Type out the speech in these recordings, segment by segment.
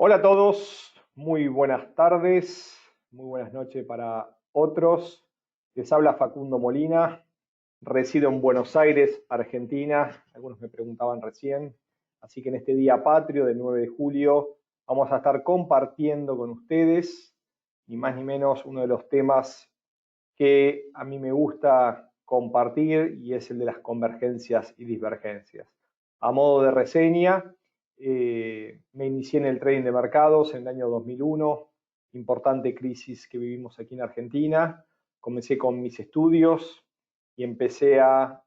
Hola a todos, muy buenas tardes, muy buenas noches para otros. Les habla Facundo Molina, resido en Buenos Aires, Argentina. Algunos me preguntaban recién. Así que en este día patrio del 9 de julio vamos a estar compartiendo con ustedes, ni más ni menos, uno de los temas que a mí me gusta compartir y es el de las convergencias y divergencias. A modo de reseña, me inicié en el trading de mercados en el año 2001, importante crisis que vivimos aquí en Argentina. Comencé con mis estudios y empecé a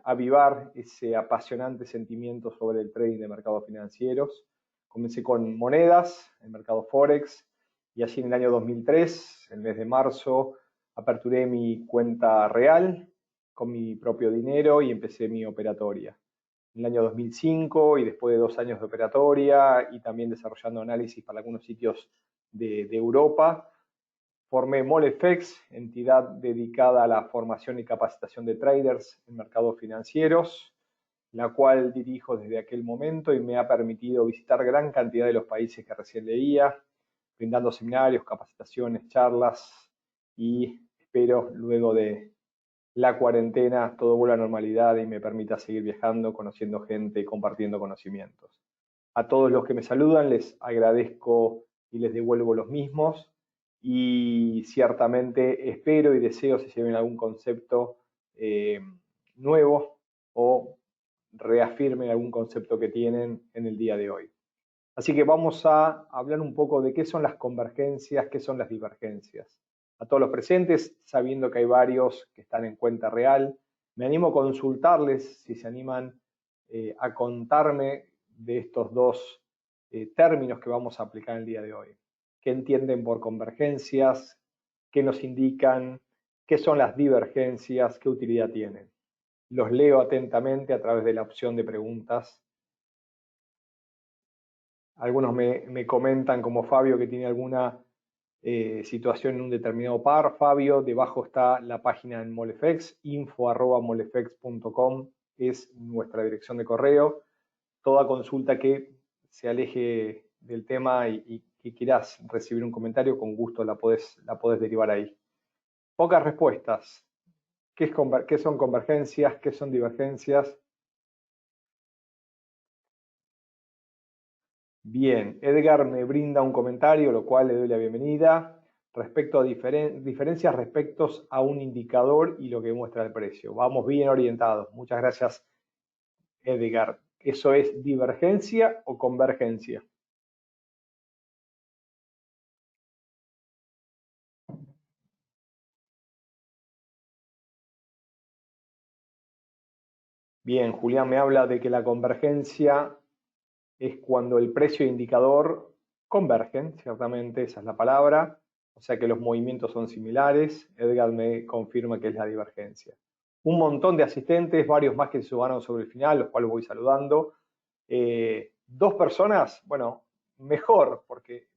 avivar ese apasionante sentimiento sobre el trading de mercados financieros. Comencé con monedas, el mercado Forex, y así en el año 2003, el mes de marzo, aperturé mi cuenta real con mi propio dinero y empecé mi operatoria. En el año 2005 y después de 2 años de operatoria y también desarrollando análisis para algunos sitios de Europa, formé Molefex, entidad dedicada a la formación y capacitación de traders en mercados financieros, la cual dirijo desde aquel momento y me ha permitido visitar gran cantidad de los países que recién leía, brindando seminarios, capacitaciones, charlas y espero luego de la cuarentena todo vuelva a normalidad y me permita seguir viajando, conociendo gente y compartiendo conocimientos. A todos los que me saludan les agradezco y les devuelvo los mismos y ciertamente espero y deseo si se ven algún concepto nuevo o reafirmen algún concepto que tienen en el día de hoy. Así que vamos a hablar un poco de qué son las convergencias, qué son las divergencias. A todos los presentes, sabiendo que hay varios que están en cuenta real, me animo a consultarles si se animan a contarme de estos dos términos que vamos a aplicar el día de hoy. ¿Qué entienden por convergencias? ¿Qué nos indican? ¿Qué son las divergencias? ¿Qué utilidad tienen? Los leo atentamente a través de la opción de preguntas. Algunos me comentan, como Fabio, que tiene alguna situación en un determinado par. Fabio, debajo está la página en Molefex, info@molefex.com es nuestra dirección de correo. Toda consulta que se aleje del tema y que quieras recibir un comentario, con gusto la podés derivar ahí. Pocas respuestas. ¿Qué son convergencias? ¿Qué son divergencias? Bien, Edgar me brinda un comentario, lo cual le doy la bienvenida, respecto a diferencias respecto a un indicador y lo que muestra el precio. Vamos bien orientados. Muchas gracias, Edgar. ¿Eso es divergencia o convergencia? Bien, Julián me habla de que la convergencia es cuando el precio e indicador convergen, ciertamente, esa es la palabra, o sea que los movimientos son similares. Edgar me confirma que es la divergencia. Un montón de asistentes, varios más que se sumaron sobre el final, los cuales voy saludando. Dos personas, bueno, mejor, porque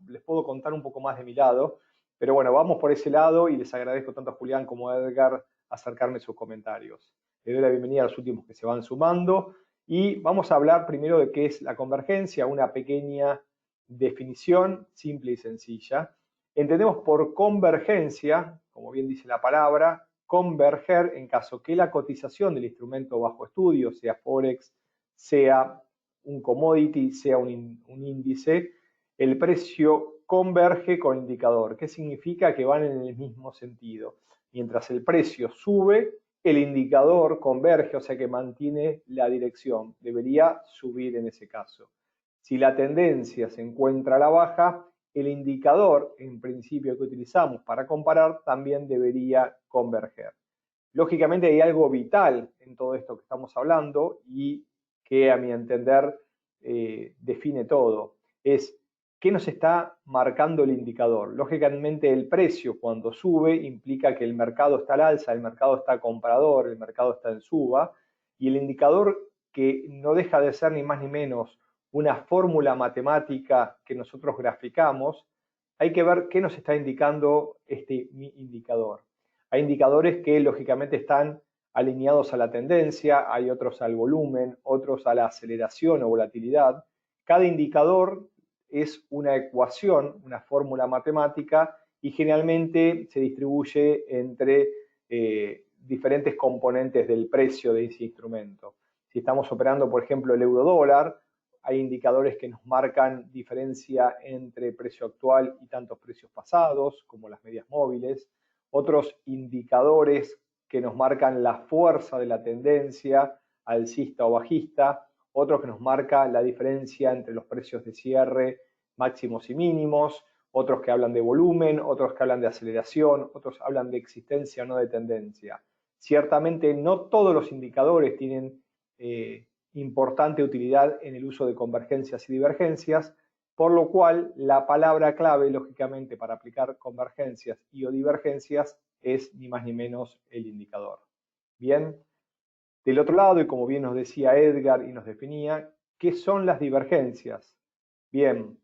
les puedo contar un poco más de mi lado, pero bueno, vamos por ese lado y les agradezco tanto a Julián como a Edgar acercarme sus comentarios. Le doy la bienvenida a los últimos que se van sumando. Y vamos a hablar primero de qué es la convergencia, una pequeña definición simple y sencilla. Entendemos por convergencia, como bien dice la palabra, converger en caso que la cotización del instrumento bajo estudio, sea Forex, sea un commodity, sea un índice, el precio converge con el indicador. ¿Qué significa? Que van en el mismo sentido. Mientras el precio sube, el indicador converge, o sea que mantiene la dirección. Debería subir en ese caso. Si la tendencia se encuentra a la baja, el indicador, en principio, que utilizamos para comparar, también debería converger. Lógicamente hay algo vital en todo esto que estamos hablando y que a mi entender define todo. Es ¿qué nos está marcando el indicador? Lógicamente el precio cuando sube implica que el mercado está al alza, el mercado está comprador, el mercado está en suba, y el indicador, que no deja de ser ni más ni menos una fórmula matemática que nosotros graficamos, hay que ver qué nos está indicando este indicador. Hay indicadores que lógicamente están alineados a la tendencia, hay otros al volumen, otros a la aceleración o volatilidad. Cada indicador es una ecuación, una fórmula matemática, y generalmente se distribuye entre diferentes componentes del precio de ese instrumento. Si estamos operando, por ejemplo, el euro dólar, hay indicadores que nos marcan diferencia entre precio actual y tantos precios pasados, como las medias móviles. Otros indicadores que nos marcan la fuerza de la tendencia alcista o bajista. Otros que nos marca la diferencia entre los precios de cierre máximos y mínimos. Otros que hablan de volumen, otros que hablan de aceleración, otros hablan de existencia o no de tendencia. Ciertamente no todos los indicadores tienen importante utilidad en el uso de convergencias y divergencias, por lo cual la palabra clave, lógicamente, para aplicar convergencias y o divergencias es ni más ni menos el indicador. Bien, del otro lado, y como bien nos decía Edgar y nos definía, ¿qué son las divergencias? Bien,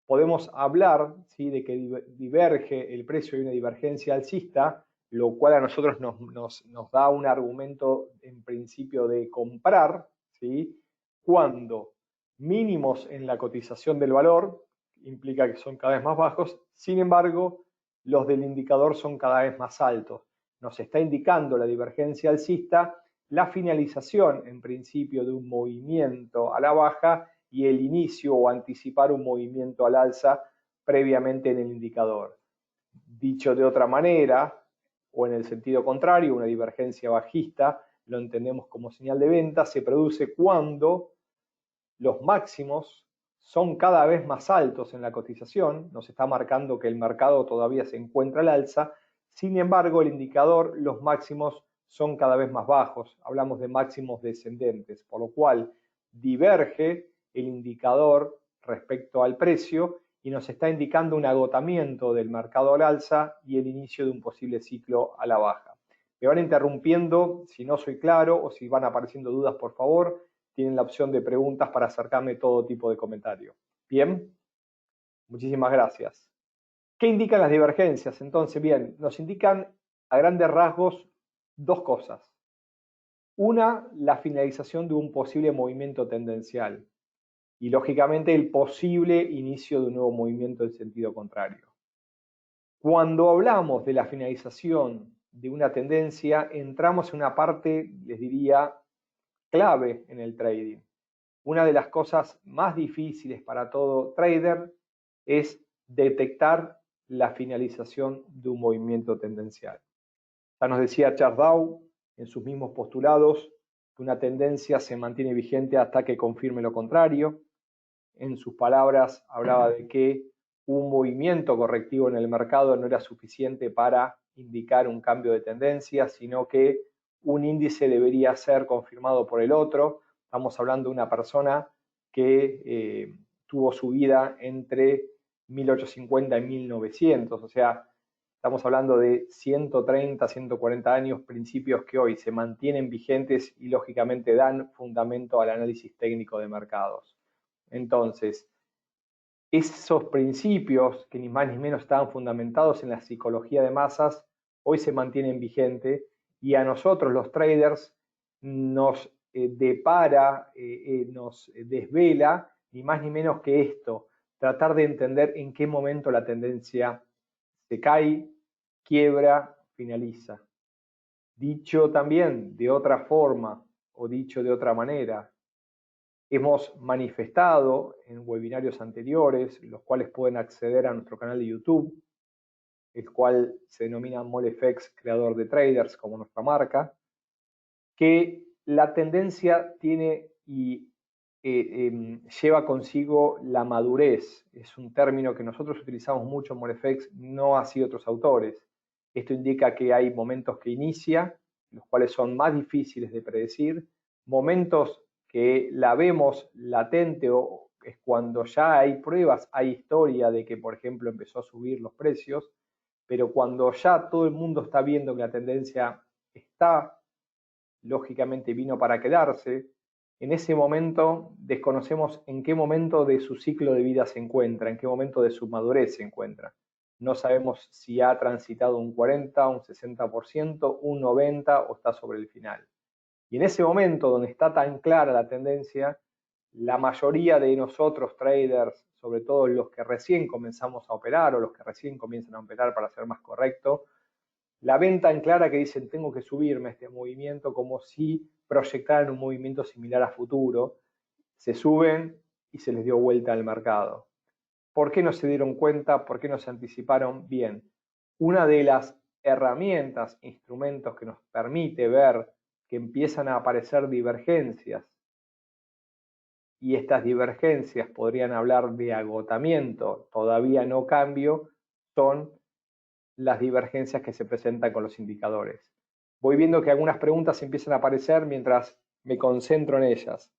podemos hablar, ¿sí?, de que diverge el precio y una divergencia alcista, lo cual a nosotros nos da un argumento en principio de comprar, ¿sí?, cuando mínimos en la cotización del valor, implica que son cada vez más bajos, sin embargo, los del indicador son cada vez más altos. Nos está indicando la divergencia alcista la finalización, en principio, de un movimiento a la baja y el inicio o anticipar un movimiento al alza previamente en el indicador. Dicho de otra manera, o en el sentido contrario, una divergencia bajista, lo entendemos como señal de venta, se produce cuando los máximos son cada vez más altos en la cotización, nos está marcando que el mercado todavía se encuentra al alza, sin embargo el indicador, los máximos son cada vez más bajos, hablamos de máximos descendentes, por lo cual diverge el indicador respecto al precio y nos está indicando un agotamiento del mercado al alza y el inicio de un posible ciclo a la baja. Me van interrumpiendo si no soy claro o si van apareciendo dudas, por favor. Tienen la opción de preguntas para acercarme todo tipo de comentario. Bien, muchísimas gracias. ¿Qué indican las divergencias? Entonces, bien, nos indican a grandes rasgos dos cosas. Una, la finalización de un posible movimiento tendencial y, lógicamente, el posible inicio de un nuevo movimiento en sentido contrario. Cuando hablamos de la finalización de una tendencia, entramos en una parte, les diría, clave en el trading. Una de las cosas más difíciles para todo trader es detectar la finalización de un movimiento tendencial. Ya nos decía Charles Dow en sus mismos postulados que una tendencia se mantiene vigente hasta que confirme lo contrario. En sus palabras hablaba de que un movimiento correctivo en el mercado no era suficiente para indicar un cambio de tendencia, sino que un índice debería ser confirmado por el otro. Estamos hablando de una persona que tuvo su vida entre 1850 y 1900, o sea, estamos hablando de 130, 140 años, principios que hoy se mantienen vigentes y lógicamente dan fundamento al análisis técnico de mercados. Entonces, esos principios que ni más ni menos estaban fundamentados en la psicología de masas, hoy se mantienen vigentes y a nosotros los traders nos depara, nos desvela ni más ni menos que esto, tratar de entender en qué momento la tendencia se cae, quiebra, finaliza. Dicho también de otra forma o dicho de otra manera, hemos manifestado en webinarios anteriores, los cuales pueden acceder a nuestro canal de YouTube, el cual se denomina MoleFX Creador de Traders como nuestra marca, que la tendencia tiene y lleva consigo la madurez. Es un término que nosotros utilizamos mucho en MoleFX, no así otros autores. Esto indica que hay momentos que inicia, los cuales son más difíciles de predecir, momentos que la vemos latente o es cuando ya hay pruebas, hay historia de que, por ejemplo, empezó a subir los precios, pero cuando ya todo el mundo está viendo que la tendencia está, lógicamente vino para quedarse, en ese momento desconocemos en qué momento de su ciclo de vida se encuentra, en qué momento de su madurez se encuentra. No sabemos si ha transitado un 40, un 60%, un 90% o está sobre el final. Y en ese momento donde está tan clara la tendencia, la mayoría de nosotros traders, sobre todo los que recién comenzamos a operar o los que recién comienzan a operar para ser más correcto, la ven tan clara que dicen tengo que subirme a este movimiento como si proyectaran un movimiento similar a futuro, se suben y se les dio vuelta al mercado. ¿Por qué no se dieron cuenta? ¿Por qué no se anticiparon? Bien, una de las herramientas, instrumentos que nos permite ver que empiezan a aparecer divergencias y estas divergencias podrían hablar de agotamiento, todavía no cambio, son las divergencias que se presentan con los indicadores. Voy viendo que algunas preguntas empiezan a aparecer mientras me concentro en ellas.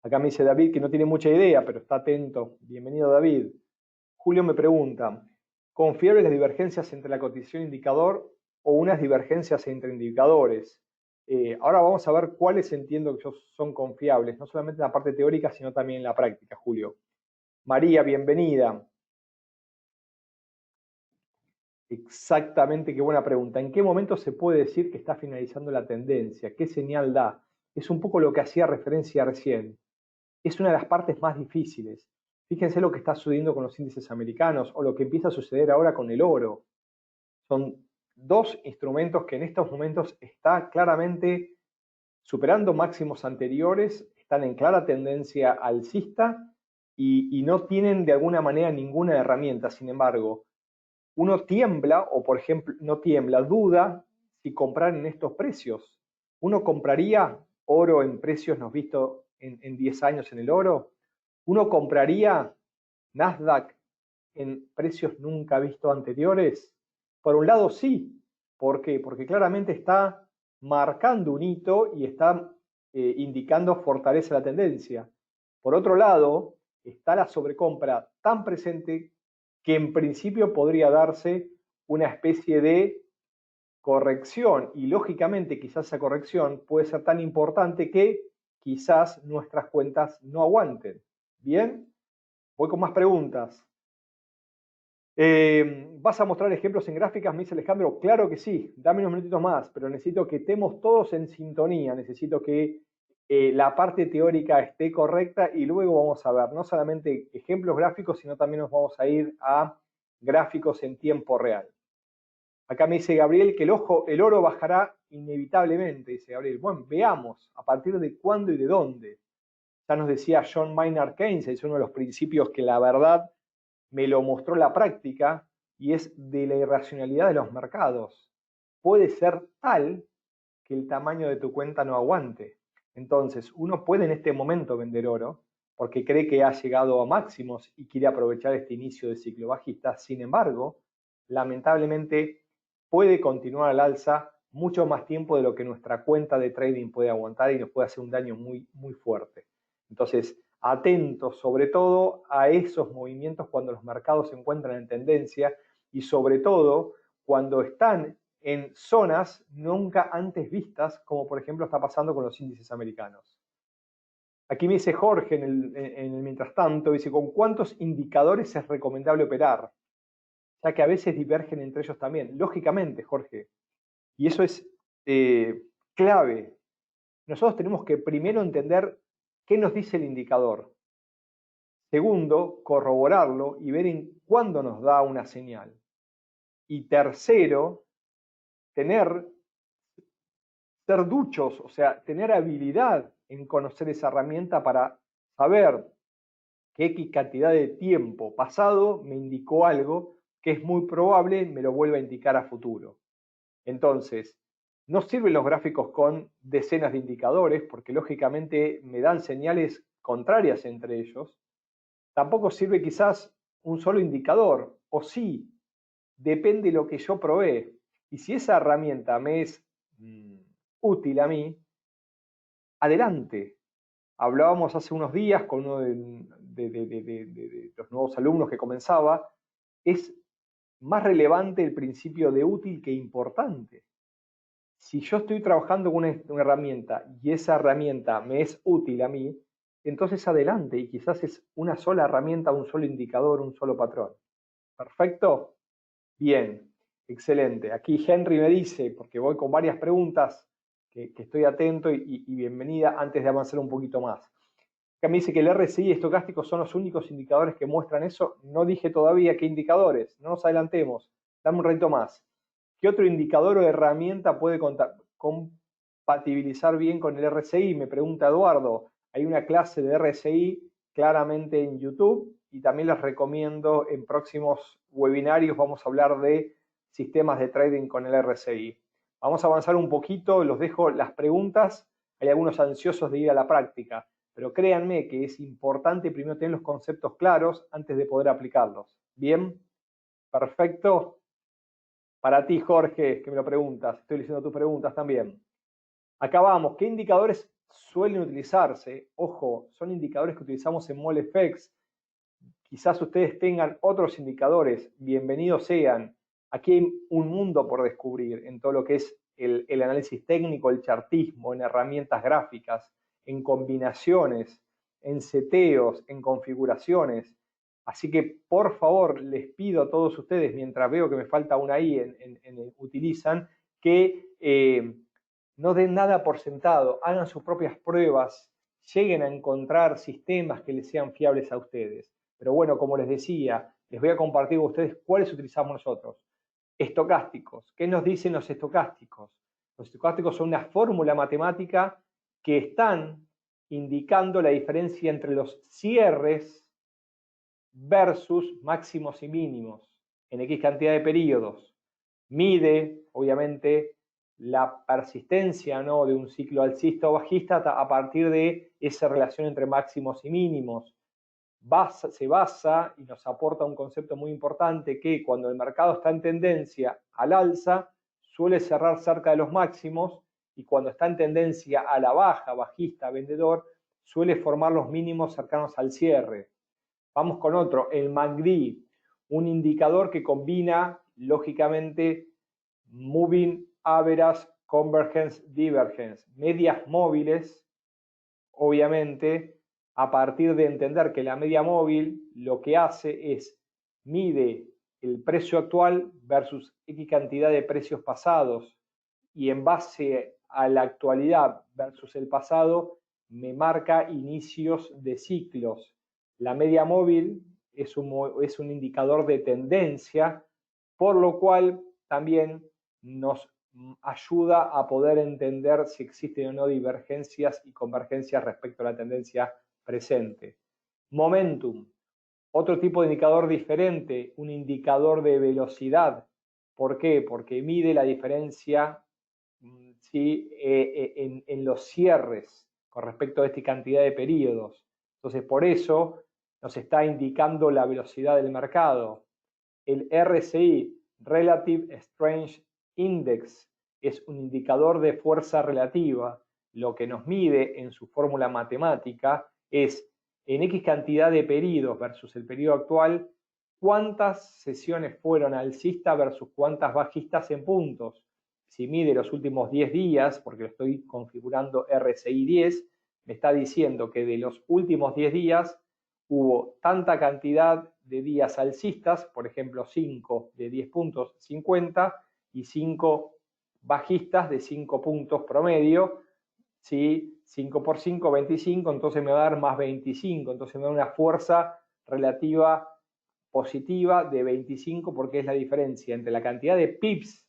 Acá me dice David que no tiene mucha idea, pero está atento. Bienvenido, David. Julio me pregunta, ¿confiables las divergencias entre la cotización indicador o unas divergencias entre indicadores? Ahora vamos a ver cuáles entiendo que son confiables, no solamente en la parte teórica, sino también en la práctica, Julio. María, bienvenida. Exactamente, qué buena pregunta. ¿En qué momento se puede decir que está finalizando la tendencia? ¿Qué señal da? Es un poco lo que hacía referencia recién. Es una de las partes más difíciles. Fíjense lo que está sucediendo con los índices americanos o lo que empieza a suceder ahora con el oro. Son dos instrumentos que en estos momentos está claramente superando máximos anteriores, están en clara tendencia alcista y no tienen de alguna manera ninguna herramienta. Sin embargo, uno tiembla, o por ejemplo, no tiembla, duda si comprar en estos precios. ¿Uno compraría oro en precios no visto en 10 años en el oro? ¿Uno compraría Nasdaq en precios nunca vistos anteriores? Por un lado sí. ¿Por qué? Porque claramente está marcando un hito y está indicando fortaleza de la tendencia. Por otro lado, está la sobrecompra tan presente que en principio podría darse una especie de corrección y lógicamente quizás esa corrección puede ser tan importante que quizás nuestras cuentas no aguanten. Bien, voy con más preguntas. ¿Vas a mostrar ejemplos en gráficas? Me dice Alejandro. Claro que sí, dame unos minutitos más, pero necesito que estemos todos en sintonía, necesito que la parte teórica esté correcta y luego vamos a ver no solamente ejemplos gráficos, sino también nos vamos a ir a gráficos en tiempo real. Acá me dice Gabriel que el oro bajará inevitablemente, dice Gabriel. Bueno, veamos a partir de cuándo y de dónde. Ya nos decía John Maynard Keynes, es uno de los principios que la verdad me lo mostró la práctica y es de la irracionalidad de los mercados. Puede ser tal que el tamaño de tu cuenta no aguante. Entonces, uno puede en este momento vender oro porque cree que ha llegado a máximos y quiere aprovechar este inicio de ciclo bajista. Sin embargo, lamentablemente puede continuar al alza mucho más tiempo de lo que nuestra cuenta de trading puede aguantar y nos puede hacer un daño muy, muy fuerte. Entonces, atentos sobre todo a esos movimientos cuando los mercados se encuentran en tendencia y sobre todo cuando están en zonas nunca antes vistas, como por ejemplo está pasando con los índices americanos. Aquí me dice Jorge en el mientras tanto, dice, ¿con cuántos indicadores es recomendable operar? Ya que a veces divergen entre ellos también. Lógicamente, Jorge. Y eso es clave. Nosotros tenemos que primero entender qué nos dice el indicador. Segundo, corroborarlo y ver en cuándo nos da una señal. Y tercero, ser duchos, o sea, tener habilidad en conocer esa herramienta para saber que X cantidad de tiempo pasado me indicó algo que es muy probable me lo vuelva a indicar a futuro. Entonces, no sirven los gráficos con decenas de indicadores porque lógicamente me dan señales contrarias entre ellos. Tampoco sirve quizás un solo indicador, o sí, depende de lo que yo probé. Y si esa herramienta me es útil a mí, adelante. Hablábamos hace unos días con uno de los nuevos alumnos que comenzaba, es más relevante el principio de útil que importante. Si yo estoy trabajando con una herramienta y esa herramienta me es útil a mí, entonces adelante y quizás es una sola herramienta, un solo indicador, un solo patrón. ¿Perfecto? Bien, excelente. Aquí Henry me dice, porque voy con varias preguntas, que estoy atento y bienvenida antes de avanzar un poquito más. Acá me dice que el RSI y estocástico son los únicos indicadores que muestran eso. No dije todavía qué indicadores, no nos adelantemos. Dame un ratito más. ¿Qué otro indicador o herramienta puede compatibilizar bien con el RSI? Me pregunta Eduardo. Hay una clase de RSI claramente en YouTube y también les recomiendo en próximos webinarios vamos a hablar de sistemas de trading con el RSI. Vamos a avanzar un poquito, los dejo las preguntas. Hay algunos ansiosos de ir a la práctica, pero créanme que es importante primero tener los conceptos claros antes de poder aplicarlos. ¿Bien? Perfecto. Para ti, Jorge, que me lo preguntas, estoy leyendo tus preguntas también. Acá vamos, ¿qué indicadores suelen utilizarse? Ojo, son indicadores que utilizamos en MoleFX. Quizás ustedes tengan otros indicadores, bienvenidos sean. Aquí hay un mundo por descubrir en todo lo que es el análisis técnico, el chartismo, en herramientas gráficas, en combinaciones, en seteos, en configuraciones. Así que, por favor, les pido a todos ustedes, mientras veo que me falta una ahí en utilizan, que no den nada por sentado, hagan sus propias pruebas, lleguen a encontrar sistemas que les sean fiables a ustedes. Pero bueno, como les decía, les voy a compartir con ustedes cuáles utilizamos nosotros. Estocásticos. ¿Qué nos dicen los estocásticos? Los estocásticos son una fórmula matemática que están indicando la diferencia entre los cierres versus máximos y mínimos en X cantidad de periodos. Mide, obviamente, la persistencia, ¿no?, de un ciclo alcista o bajista a partir de esa relación entre máximos y mínimos. Se basa y nos aporta un concepto muy importante que cuando el mercado está en tendencia al alza, suele cerrar cerca de los máximos y cuando está en tendencia a la baja, bajista, vendedor, suele formar los mínimos cercanos al cierre. Vamos con otro, el MACD, un indicador que combina, lógicamente, Moving Average, Convergence, Divergence, medias móviles, obviamente, a partir de entender que la media móvil lo que hace es mide el precio actual versus X cantidad de precios pasados y en base a la actualidad versus el pasado me marca inicios de ciclos. La media móvil es un indicador de tendencia, por lo cual también nos ayuda a poder entender si existen o no divergencias y convergencias respecto a la tendencia presente. Momentum, otro tipo de indicador diferente, un indicador de velocidad. ¿Por qué? Porque mide la diferencia ¿sí? en los cierres con respecto a esta cantidad de periodos. Entonces, por eso nos está indicando la velocidad del mercado. El RSI, Relative Strength Index, es un indicador de fuerza relativa. Lo que nos mide en su fórmula matemática es en X cantidad de periodos versus el periodo actual, cuántas sesiones fueron alcistas versus cuántas bajistas en puntos. Si mide los últimos 10 días, porque lo estoy configurando RSI 10, me está diciendo que de los últimos 10 días hubo tanta cantidad de días alcistas, por ejemplo 5 de 10 puntos, 50, y 5 bajistas de 5 puntos promedio, ¿sí? 5 por 5, 25, entonces me va a dar más 25, entonces me da una fuerza relativa positiva de 25 porque es la diferencia entre la cantidad de pips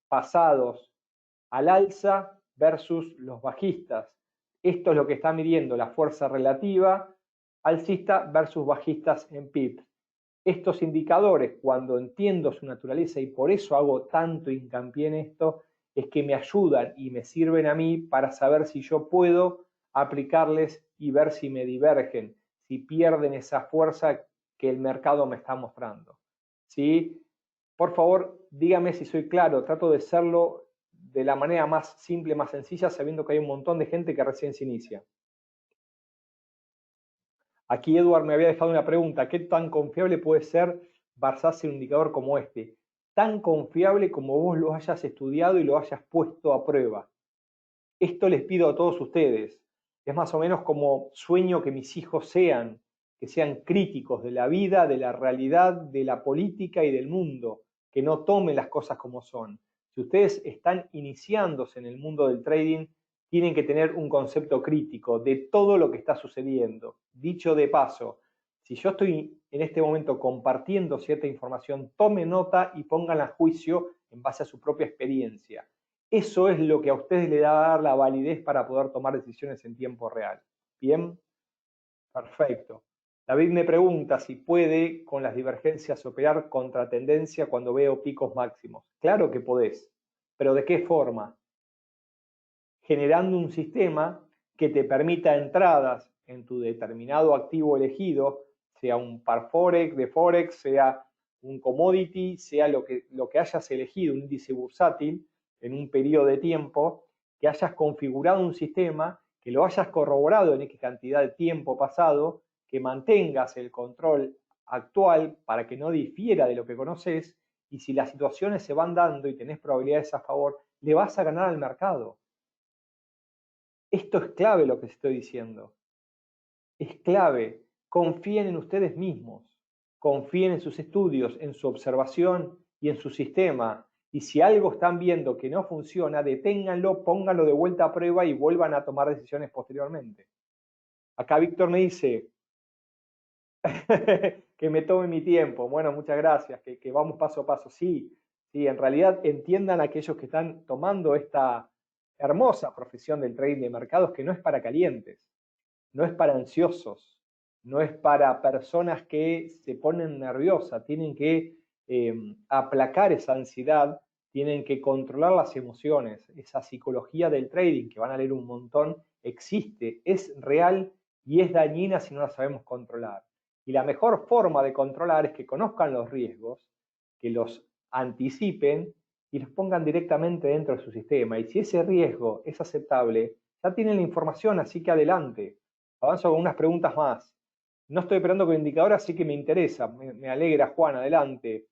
pasados al alza versus los bajistas. Esto es lo que está midiendo la fuerza relativa alcista versus bajistas en pips. Estos indicadores, cuando entiendo su naturaleza y por eso hago tanto hincapié en esto, es que me ayudan y me sirven a mí para saber si yo puedo aplicarles y ver si me divergen, si pierden esa fuerza que el mercado me está mostrando. ¿Sí? Por favor, dígame si soy claro, trato de serlo de la manera más simple, más sencilla, sabiendo que hay un montón de gente que recién se inicia. Aquí Edward me había dejado una pregunta, ¿qué tan confiable puede ser basarse en un indicador como este? Tan confiable como vos lo hayas estudiado y lo hayas puesto a prueba. Esto les pido a todos ustedes. Es más o menos como sueño que mis hijos sean, que sean críticos de la vida, de la realidad, de la política y del mundo, que no tomen las cosas como son. Si ustedes están iniciándose en el mundo del trading, tienen que tener un concepto crítico de todo lo que está sucediendo. Dicho de paso, si yo estoy en este momento compartiendo cierta información, tome nota y pónganla a juicio en base a su propia experiencia. Eso es lo que a ustedes le da a dar la validez para poder tomar decisiones en tiempo real. ¿Bien? Perfecto. David me pregunta si puede con las divergencias operar contra tendencia cuando veo picos máximos. Claro que podés, pero ¿de qué forma? Generando un sistema que te permita entradas en tu determinado activo elegido, sea un par Forex, de Forex, sea un commodity, sea lo que hayas elegido, un índice bursátil, en un periodo de tiempo, que hayas configurado un sistema, que lo hayas corroborado en X cantidad de tiempo pasado, que mantengas el control actual para que no difiera de lo que conoces, y si las situaciones se van dando y tenés probabilidades a favor, le vas a ganar al mercado. Esto es clave lo que estoy diciendo. Es clave. Confíen en ustedes mismos. Confíen en sus estudios, en su observación y en su sistema. Y si algo están viendo que no funciona, deténganlo, pónganlo de vuelta a prueba y vuelvan a tomar decisiones posteriormente. Acá Víctor me dice que me tome mi tiempo. Bueno, muchas gracias, que vamos paso a paso. Sí, sí, en realidad entiendan aquellos que están tomando esta hermosa profesión del trading de mercados que no es para calientes, no es para ansiosos, no es para personas que se ponen nerviosas, tienen que aplacar esa ansiedad, tienen que controlar las emociones, esa psicología del trading que van a leer un montón, existe, es real y es dañina si no la sabemos controlar. Y la mejor forma de controlar es que conozcan los riesgos, que los anticipen y los pongan directamente dentro de su sistema. Y si ese riesgo es aceptable, ya tienen la información, así que adelante. Avanzo con unas preguntas más. No estoy operando con indicador, así que me interesa. Me alegra, Juan, adelante.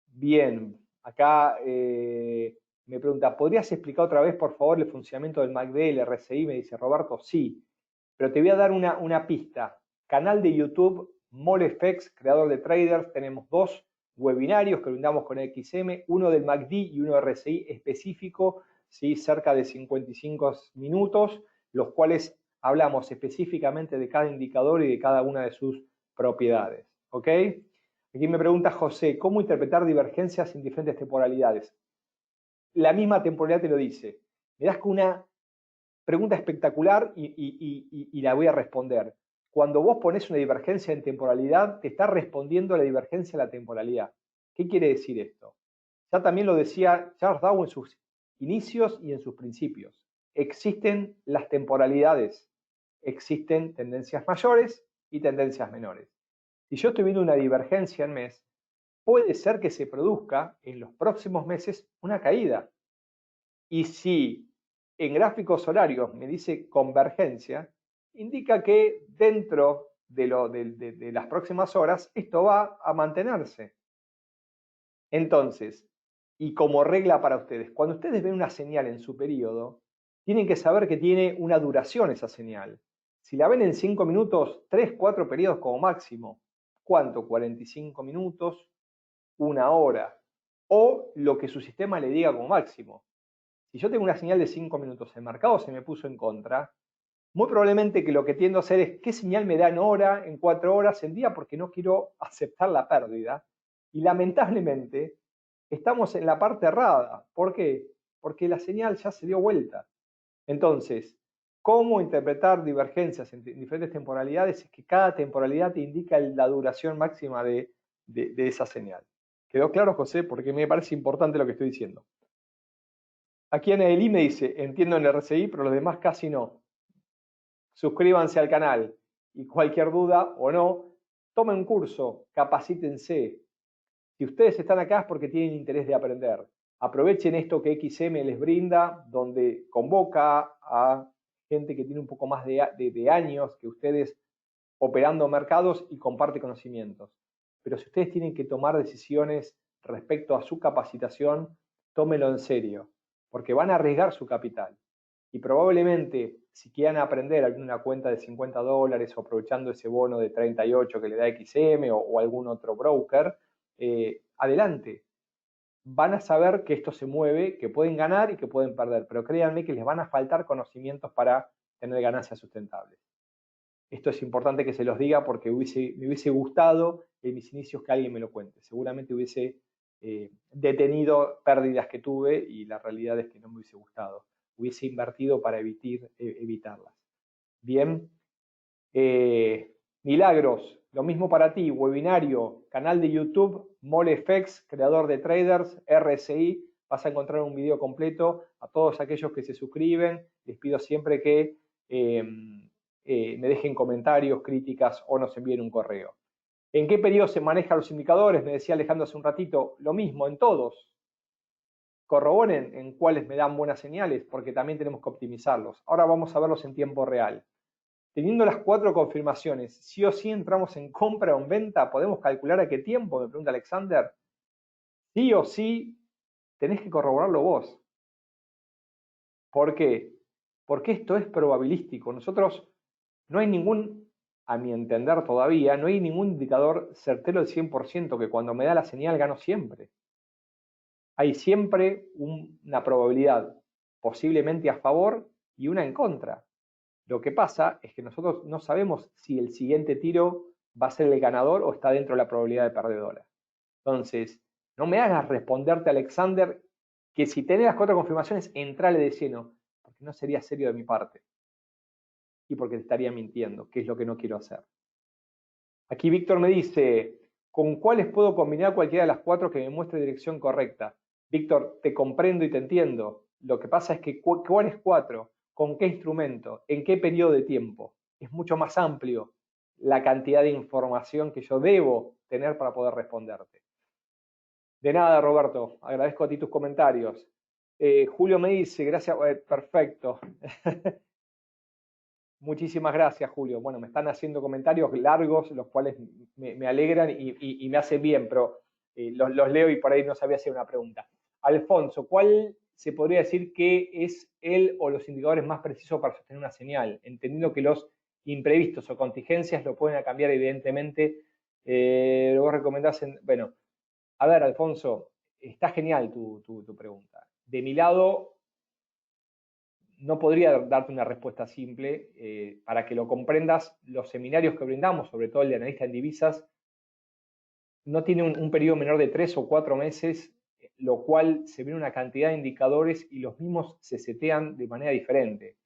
Bien, acá me pregunta, ¿podrías explicar otra vez, por favor, el funcionamiento del MACD, el RSI? Me dice Roberto, sí. Pero te voy a dar una pista. Canal de YouTube, MoleFX, creador de traders. Tenemos dos webinarios que brindamos con XM, uno del MACD y uno de RSI específico, ¿sí? Cerca de 55 minutos, los cuales hablamos específicamente de cada indicador y de cada una de sus propiedades. ¿Ok? Aquí me pregunta José, ¿cómo interpretar divergencias en diferentes temporalidades? La misma temporalidad te lo dice. Me das con una pregunta espectacular y la voy a responder. Cuando vos pones una divergencia en temporalidad, te está respondiendo a la divergencia en la temporalidad. ¿Qué quiere decir esto? Ya también lo decía Charles Darwin en sus inicios y en sus principios. Existen las temporalidades, existen tendencias mayores y tendencias menores. Si yo estoy viendo una divergencia en mes, puede ser que se produzca en los próximos meses una caída. Y si en gráficos horarios me dice convergencia, indica que dentro de las próximas horas esto va a mantenerse. Entonces, y como regla para ustedes, cuando ustedes ven una señal en su periodo, tienen que saber que tiene una duración esa señal. Si la ven en 5 minutos, 3, 4 periodos como máximo. ¿Cuánto? 45 minutos, una hora. O lo que su sistema le diga como máximo. Si yo tengo una señal de 5 minutos, el mercado se me puso en contra, muy probablemente que lo que tiendo a hacer es qué señal me da en hora, en 4 horas, en día, porque no quiero aceptar la pérdida. Y lamentablemente estamos en la parte errada. ¿Por qué? Porque la señal ya se dio vuelta. Entonces, ¿cómo interpretar divergencias en diferentes temporalidades? Es que cada temporalidad te indica la duración máxima de esa señal. ¿Quedó claro, José? Porque me parece importante lo que estoy diciendo. Aquí Anaelí me dice, entiendo en el RSI, pero los demás casi no. Suscríbanse al canal y cualquier duda o no, tomen un curso, capacítense. Si ustedes están acá es porque tienen interés de aprender. Aprovechen esto que XM les brinda, donde convoca a gente que tiene un poco más de años que ustedes operando mercados y comparte conocimientos. Pero si ustedes tienen que tomar decisiones respecto a su capacitación, tómenlo en serio, porque van a arriesgar su capital. Y probablemente, si quieran aprender alguna cuenta de $50 o aprovechando ese bono de 38 que le da XM o algún otro broker, adelante. van a saber que esto se mueve, que pueden ganar y que pueden perder, pero créanme que les van a faltar conocimientos para tener ganancias sustentables. Esto es importante que se los diga porque me hubiese gustado en mis inicios que alguien me lo cuente. Seguramente hubiese detenido pérdidas que tuve y la realidad es que no me hubiese gustado. Hubiese invertido para evitarlas. Bien. Milagros, lo mismo para ti, webinario, canal de YouTube, MoleFX, creador de traders, RSI, vas a encontrar un video completo. A todos aquellos que se suscriben, les pido siempre que me dejen comentarios, críticas o nos envíen un correo. ¿En qué periodo se manejan los indicadores? Me decía Alejandro hace un ratito, lo mismo en todos. Corroboren en cuáles me dan buenas señales, porque también tenemos que optimizarlos. Ahora vamos a verlos en tiempo real. Teniendo las 4 confirmaciones, sí o sí entramos en compra o en venta, ¿podemos calcular a qué tiempo? Me pregunta Alexander. Sí o sí tenés que corroborarlo vos. ¿Por qué? Porque esto es probabilístico. Nosotros no hay ningún, a mi entender todavía, no hay ningún indicador certero del 100% que cuando me da la señal gano siempre. Hay siempre una probabilidad posiblemente a favor y una en contra. Lo que pasa es que nosotros no sabemos si el siguiente tiro va a ser el ganador o está dentro de la probabilidad de perdedora. Entonces, no me hagas responderte, Alexander, que si tenés las 4 confirmaciones, entrale de lleno, porque no sería serio de mi parte. Y porque te estaría mintiendo, que es lo que no quiero hacer. Aquí Víctor me dice, ¿con cuáles puedo combinar cualquiera de las 4 que me muestre dirección correcta? Víctor, te comprendo y te entiendo. Lo que pasa es que, ¿cuáles 4? ¿Con qué instrumento? ¿En qué periodo de tiempo? Es mucho más amplio la cantidad de información que yo debo tener para poder responderte. De nada, Roberto. Agradezco a ti tus comentarios. Julio me dice, gracias, perfecto. Muchísimas gracias, Julio. Bueno, me están haciendo comentarios largos, los cuales me alegran y me hacen bien, pero los leo y por ahí no sabía hacer una pregunta. Alfonso, ¿cuál se podría decir que es el o los indicadores más precisos para sostener una señal? Entendiendo que los imprevistos o contingencias lo pueden cambiar, evidentemente. Vos recomendás, bueno, a ver, Alfonso, está genial tu pregunta. De mi lado, no podría darte una respuesta simple. Para que lo comprendas, los seminarios que brindamos, sobre todo el de analista en divisas, no tiene un periodo menor de 3 o 4 meses, lo cual se ve una cantidad de indicadores y los mismos se setean de manera diferente.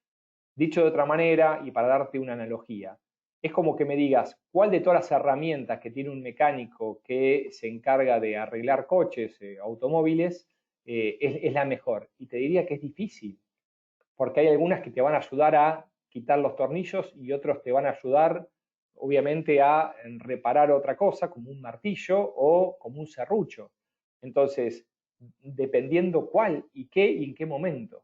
Dicho de otra manera, y para darte una analogía, es como que me digas, ¿cuál de todas las herramientas que tiene un mecánico que se encarga de arreglar coches, automóviles, es la mejor? Y te diría que es difícil, porque hay algunas que te van a ayudar a quitar los tornillos y otros te van a ayudar, obviamente, a reparar otra cosa, como un martillo o como un serrucho. Entonces, dependiendo cuál y qué y en qué momento.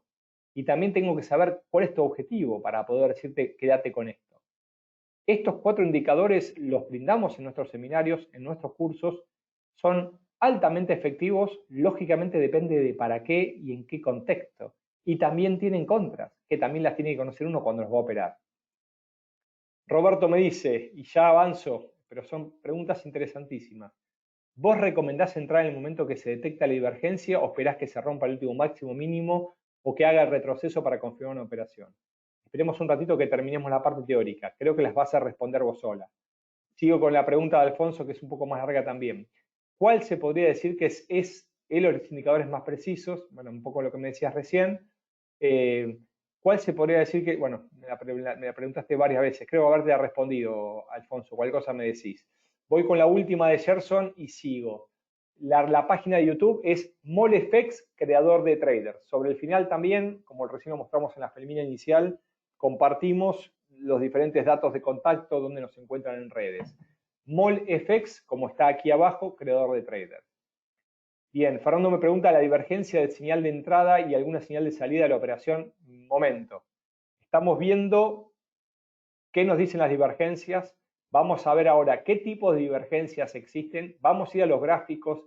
Y también tengo que saber cuál es tu objetivo para poder decirte quédate con esto. Estos 4 indicadores los brindamos en nuestros seminarios, en nuestros cursos, son altamente efectivos, lógicamente depende de para qué y en qué contexto. Y también tienen contras, que también las tiene que conocer uno cuando los va a operar. Roberto me dice, y ya avanzo, pero son preguntas interesantísimas. ¿Vos recomendás entrar en el momento que se detecta la divergencia o esperás que se rompa el último máximo mínimo o que haga el retroceso para confirmar una operación? Esperemos un ratito que terminemos la parte teórica. Creo que las vas a responder vos sola. Sigo con la pregunta de Alfonso, que es un poco más larga también. ¿Cuál se podría decir que es el o los indicadores más precisos? Bueno, un poco lo que me decías recién. ¿Cuál se podría decir que, bueno, me la preguntaste varias veces, creo haberte respondido, Alfonso, cualquier cosa me decís. Voy con la última de Gerson y sigo. La página de YouTube es MoleFX, creador de traders. Sobre el final también, como recién lo mostramos en la filmina inicial, compartimos los diferentes datos de contacto donde nos encuentran en redes. MoleFX, como está aquí abajo, creador de traders. Bien, Fernando me pregunta la divergencia de señal de entrada y alguna señal de salida de la operación. Momento. Estamos viendo qué nos dicen las divergencias. Vamos a ver ahora qué tipos de divergencias existen. Vamos a ir a los gráficos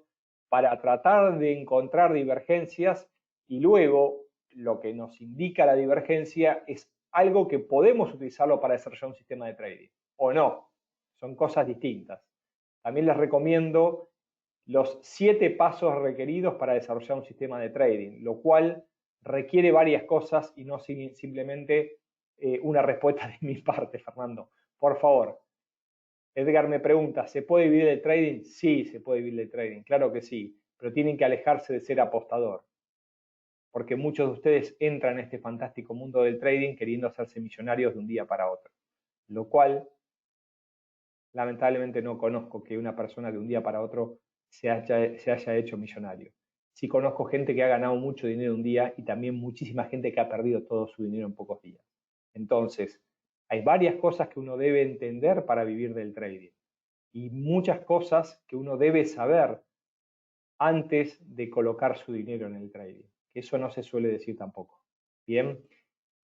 para tratar de encontrar divergencias y luego lo que nos indica la divergencia es algo que podemos utilizarlo para desarrollar un sistema de trading o no. Son cosas distintas. También les recomiendo los 7 pasos requeridos para desarrollar un sistema de trading, lo cual requiere varias cosas y no simplemente una respuesta de mi parte, Fernando. Por favor. Edgar me pregunta, ¿se puede vivir del trading? Sí, se puede vivir del trading, claro que sí, pero tienen que alejarse de ser apostador, porque muchos de ustedes entran en este fantástico mundo del trading queriendo hacerse millonarios de un día para otro, lo cual lamentablemente no conozco que una persona de un día para otro se haya hecho millonario. Sí conozco gente que ha ganado mucho dinero un día y también muchísima gente que ha perdido todo su dinero en pocos días. Entonces, hay varias cosas que uno debe entender para vivir del trading y muchas cosas que uno debe saber antes de colocar su dinero en el trading, que eso no se suele decir tampoco. Bien,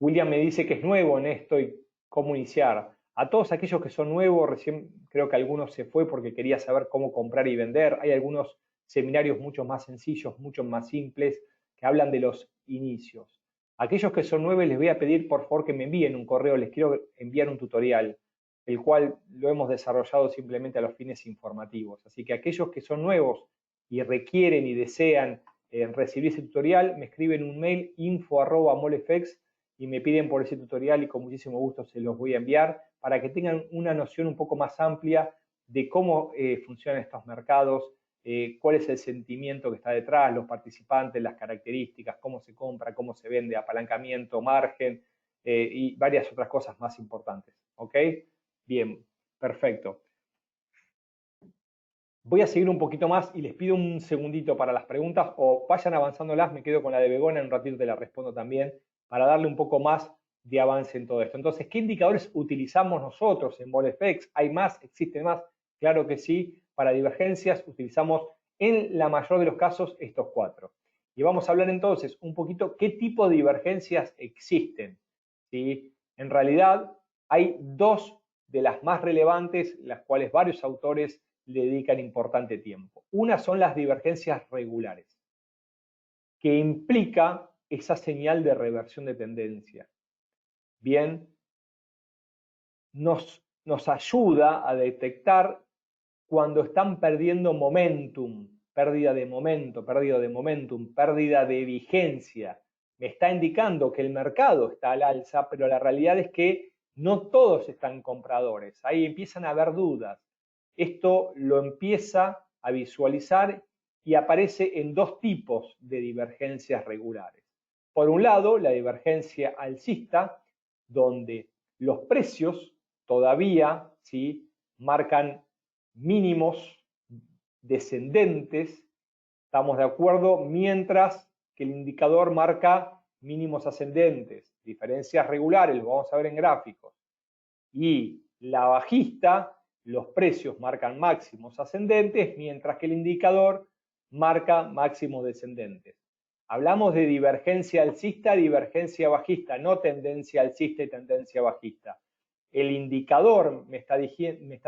William me dice que es nuevo en esto y cómo iniciar. A todos aquellos que son nuevos, recién creo que algunos se fue porque quería saber cómo comprar y vender. Hay algunos seminarios mucho más sencillos, mucho más simples, que hablan de los inicios. Aquellos que son nuevos les voy a pedir por favor que me envíen un correo, les quiero enviar un tutorial, el cual lo hemos desarrollado simplemente a los fines informativos. Así que aquellos que son nuevos y requieren y desean recibir ese tutorial, me escriben un mail info@molefex y me piden por ese tutorial y con muchísimo gusto se los voy a enviar para que tengan una noción un poco más amplia de cómo funcionan estos mercados, cuál es el sentimiento que está detrás, los participantes, las características, cómo se compra, cómo se vende, apalancamiento, margen y varias otras cosas más importantes. ¿Ok? Bien, perfecto. Voy a seguir un poquito más y les pido un segundito para las preguntas o vayan avanzándolas, me quedo con la de Begona, en un ratito te la respondo también, para darle un poco más de avance en todo esto. Entonces, ¿qué indicadores utilizamos nosotros en VolFX? ¿Hay más? ¿Existen más? Claro que sí. Para divergencias utilizamos en la mayor de los casos estos 4. Y vamos a hablar entonces un poquito qué tipo de divergencias existen. ¿Sí? En realidad hay 2 de las más relevantes, las cuales varios autores le dedican importante tiempo. Una son las divergencias regulares, que implica esa señal de reversión de tendencia. Bien, nos ayuda a detectar cuando están perdiendo momentum, pérdida de momento, pérdida de momentum, pérdida de vigencia. Me está indicando que el mercado está al alza, pero la realidad es que no todos están compradores. Ahí empiezan a haber dudas. Esto lo empieza a visualizar y aparece en 2 tipos de divergencias regulares. Por un lado, la divergencia alcista, donde los precios todavía ¿sí? marcan mínimos descendentes, estamos de acuerdo, mientras que el indicador marca mínimos ascendentes, diferencias regulares, lo vamos a ver en gráficos. Y la bajista, los precios marcan máximos ascendentes, mientras que el indicador marca máximos descendentes. Hablamos de divergencia alcista, divergencia bajista, no tendencia alcista y tendencia bajista. El indicador me está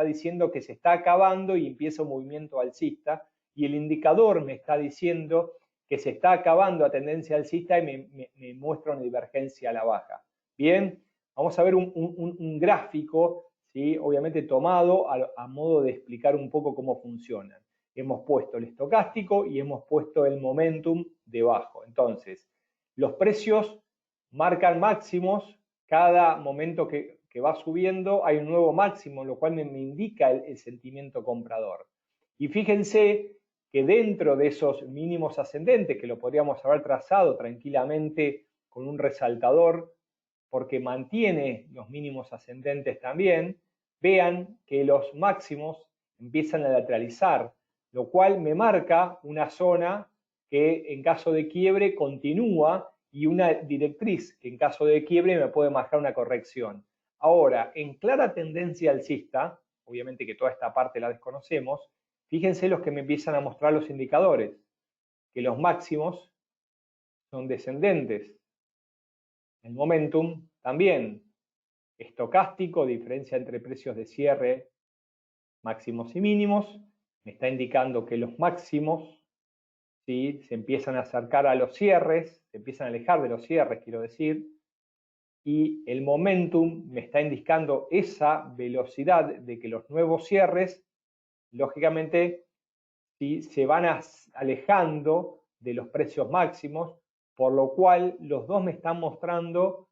diciendo que se está acabando y empieza un movimiento alcista, y el indicador me está diciendo que se está acabando a tendencia alcista y me muestra una divergencia a la baja. Bien, vamos a ver un gráfico, ¿sí? Obviamente tomado a modo de explicar un poco cómo funcionan. Hemos puesto el estocástico y hemos puesto el momentum debajo. Entonces, los precios marcan máximos, cada momento que va subiendo hay un nuevo máximo, lo cual me indica el sentimiento comprador. Y fíjense que dentro de esos mínimos ascendentes, que lo podríamos haber trazado tranquilamente con un resaltador, porque mantiene los mínimos ascendentes también, vean que los máximos empiezan a lateralizar, lo cual me marca una zona que en caso de quiebre continúa y una directriz que en caso de quiebre me puede marcar una corrección. Ahora, en clara tendencia alcista, obviamente que toda esta parte la desconocemos, fíjense los que me empiezan a mostrar los indicadores, que los máximos son descendentes. El momentum también, estocástico, diferencia entre precios de cierre máximos y mínimos, me está indicando que los máximos ¿sí? se empiezan a acercar a los cierres, se empiezan a alejar de los cierres, quiero decir, y el momentum me está indicando esa velocidad de que los nuevos cierres, lógicamente, ¿sí? Se van alejando de los precios máximos, por lo cual los dos me están mostrando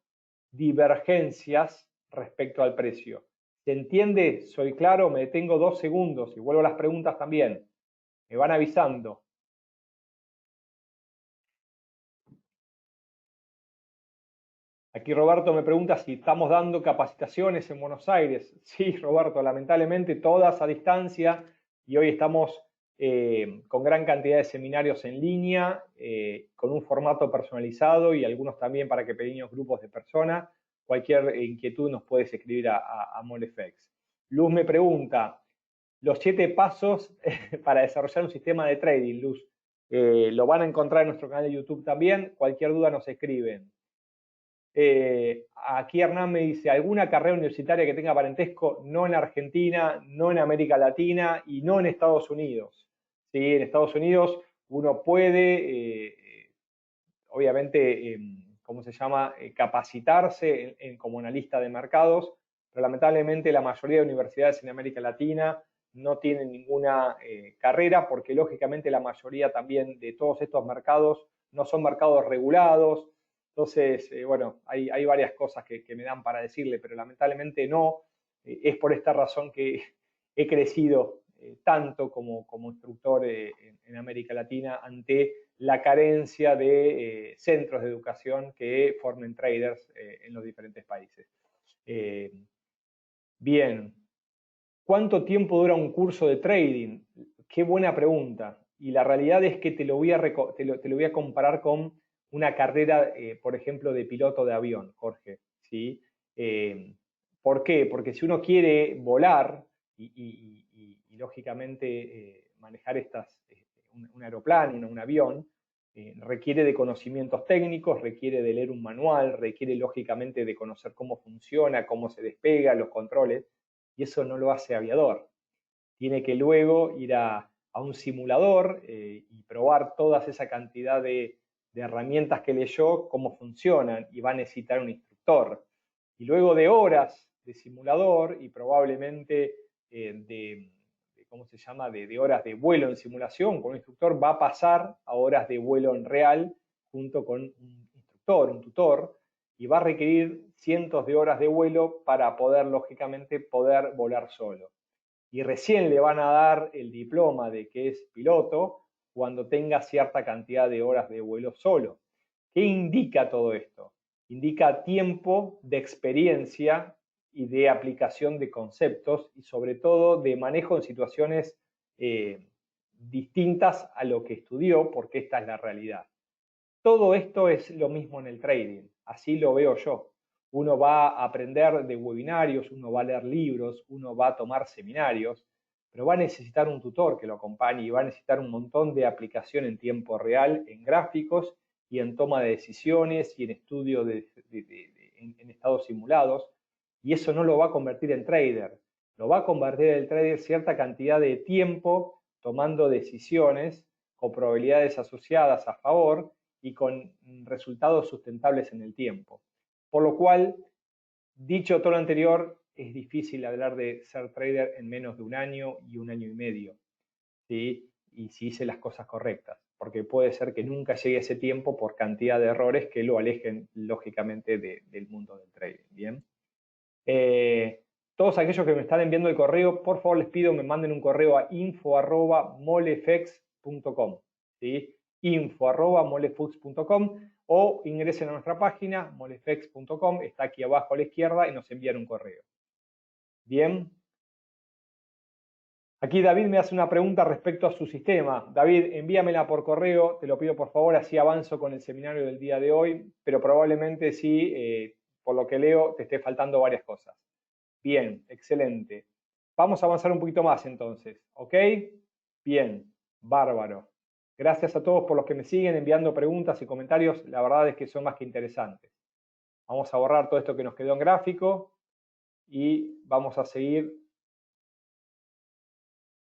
divergencias respecto al precio. ¿Se entiende? ¿Soy claro? Me detengo 2 segundos y vuelvo a las preguntas también. Me van avisando. Aquí Roberto me pregunta si estamos dando capacitaciones en Buenos Aires. Sí, Roberto, lamentablemente todas a distancia y hoy estamos con gran cantidad de seminarios en línea, con un formato personalizado y algunos también para que pequeños grupos de personas. Cualquier inquietud nos puedes escribir a Molefex. Luz me pregunta, los 7 pasos para desarrollar un sistema de trading, Luz. Lo van a encontrar en nuestro canal de YouTube también. Cualquier duda nos escriben. Aquí Hernán me dice, ¿alguna carrera universitaria que tenga parentesco? No en Argentina, no en América Latina y no en Estados Unidos. ¿Sí? En Estados Unidos uno puede, obviamente, ¿cómo se llama? Capacitarse como analista de mercados, pero lamentablemente la mayoría de universidades en América Latina no tienen ninguna carrera porque lógicamente la mayoría también de todos estos mercados no son mercados regulados. Entonces, bueno, hay varias cosas que me dan para decirle, pero lamentablemente no. Es por esta razón que he crecido tanto como instructor en América Latina ante la carencia de centros de educación que formen traders en los diferentes países. Bien, ¿cuánto tiempo dura un curso de trading? Qué buena pregunta. Y la realidad es que te lo voy a comparar con una carrera, por ejemplo, de piloto de avión, Jorge. ¿Sí? ¿Por qué? Porque si uno quiere volar y lógicamente manejar un aeroplano, un avión, requiere de conocimientos técnicos, requiere de leer un manual, requiere lógicamente de conocer cómo funciona, cómo se despega, los controles, y eso no lo hace aviador. Tiene que luego ir a un simulador y probar toda esa cantidad de herramientas que leyó, cómo funcionan, y va a necesitar un instructor. Y luego de horas de simulador y probablemente ¿cómo se llama?, de horas de vuelo en simulación con un instructor, va a pasar a horas de vuelo en real junto con un instructor, un tutor, y va a requerir cientos de horas de vuelo para poder, lógicamente, poder volar solo. Y recién le van a dar el diploma de que es piloto cuando tenga cierta cantidad de horas de vuelo solo. ¿Qué indica todo esto? Indica tiempo de experiencia y de aplicación de conceptos y sobre todo de manejo en situaciones distintas a lo que estudió, porque esta es la realidad. Todo esto es lo mismo en el trading, así lo veo yo. Uno va a aprender de webinarios, uno va a leer libros, uno va a tomar seminarios, pero va a necesitar un tutor que lo acompañe y va a necesitar un montón de aplicación en tiempo real, en gráficos y en toma de decisiones y en estudio en estados simulados. Y eso no lo va a convertir en trader, lo va a convertir en trader cierta cantidad de tiempo tomando decisiones con probabilidades asociadas a favor y con resultados sustentables en el tiempo. Por lo cual, dicho todo lo anterior, es difícil hablar de ser trader en menos de un año y un año y medio, ¿sí? Y si hice las cosas correctas, porque puede ser que nunca llegue ese tiempo por cantidad de errores que lo alejen lógicamente del mundo del trading, ¿bien? Todos aquellos que me están enviando el correo, por favor les pido me manden un correo a info@molefex.com, ¿sí? info@molefux.com o ingresen a nuestra página molefex.com, está aquí abajo a la izquierda y nos envían un correo. Bien. Aquí David me hace una pregunta respecto a su sistema. David, envíamela por correo, te lo pido por favor, así avanzo con el seminario del día de hoy, pero probablemente sí, por lo que leo, te esté faltando varias cosas. Bien, excelente. Vamos a avanzar un poquito más entonces, ¿ok? Bien, bárbaro. Gracias a todos por los que me siguen enviando preguntas y comentarios. La verdad es que son más que interesantes. Vamos a borrar todo esto que nos quedó en gráfico y vamos a seguir